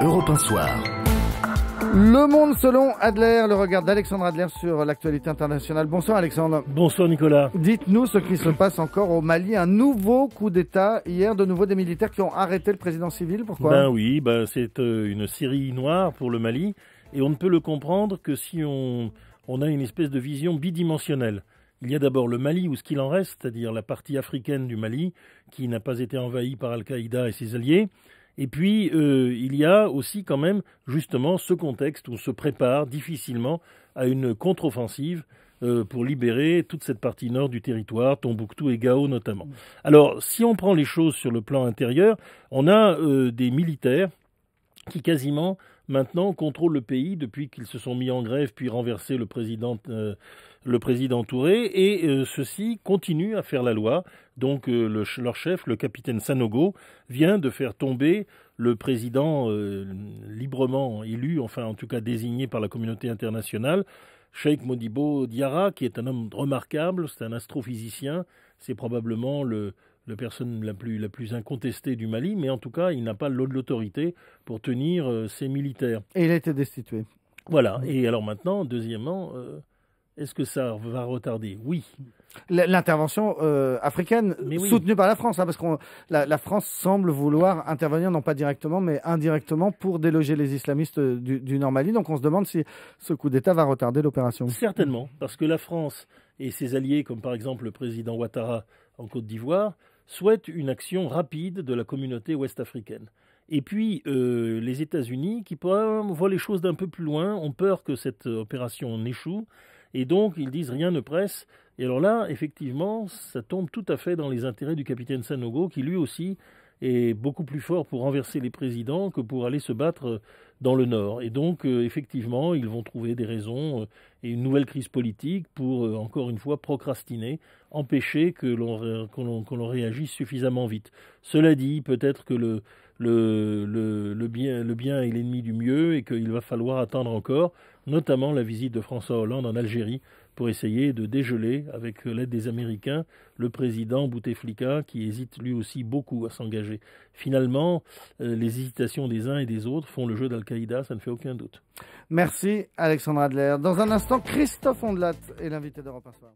Europe 1 Soir. Le monde selon Adler, le regard d'Alexandre Adler sur l'actualité internationale. Bonsoir Alexandre. Bonsoir Nicolas. Dites-nous ce qui se passe encore au Mali. Un nouveau coup d'État. Hier, de nouveau des militaires qui ont arrêté le président civil. Pourquoi ? C'est une série noire pour le Mali. Et on ne peut le comprendre que si on a une espèce de vision bidimensionnelle. Il y a d'abord le Mali, ou ce qu'il en reste, c'est-à-dire la partie africaine du Mali, qui n'a pas été envahie par Al-Qaïda et ses alliés. Et puis, il y a aussi quand même, justement, ce contexte où on se prépare difficilement à une contre-offensive pour libérer toute cette partie nord du territoire, Tombouctou et Gao notamment. Alors, si on prend les choses sur le plan intérieur, on a des militaires qui quasiment maintenant contrôlent le pays depuis qu'ils se sont mis en grève puis renversé le président Touré, et ceux-ci continuent à faire la loi. Donc leur chef, le capitaine Sanogo, vient de faire tomber le président librement élu, enfin en tout cas désigné par la communauté internationale, Cheikh Modibo Diarra, qui est un homme remarquable, c'est un astrophysicien, c'est probablement la personne la plus incontestée du Mali, mais en tout cas, il n'a pas l'autorité pour tenir ses militaires. Et il a été destitué. Voilà. Et alors maintenant, deuxièmement, est-ce que ça va retarder ? Oui. L'intervention africaine soutenue par la France, parce que la France semble vouloir intervenir, non pas directement, mais indirectement, pour déloger les islamistes du Nord Mali. Donc on se demande si ce coup d'État va retarder l'opération. Certainement, parce que la France et ses alliés, comme par exemple le président Ouattara en Côte d'Ivoire, souhaitent une action rapide de la communauté ouest-africaine. Et puis, les États-Unis, qui voient les choses d'un peu plus loin, ont peur que cette opération n'échoue, et donc ils disent rien ne presse. Et alors là, effectivement, ça tombe tout à fait dans les intérêts du capitaine Sanogo, qui lui aussi est beaucoup plus fort pour renverser les présidents que pour aller se battre dans le Nord. Et donc, effectivement, ils vont trouver des raisons et une nouvelle crise politique pour, encore une fois, procrastiner, empêcher que l'on réagisse suffisamment vite. Cela dit, peut-être que le bien est l'ennemi du mieux et qu'il va falloir attendre encore, notamment la visite de François Hollande en Algérie, pour essayer de dégeler, avec l'aide des Américains, le président Bouteflika, qui hésite lui aussi beaucoup à s'engager. Finalement, les hésitations des uns et des autres font le jeu d'Al-Qaïda, ça ne fait aucun doute. Merci Alexandre Adler. Dans un instant, Christophe Ondelat est l'invité d'Europe 1 Soir.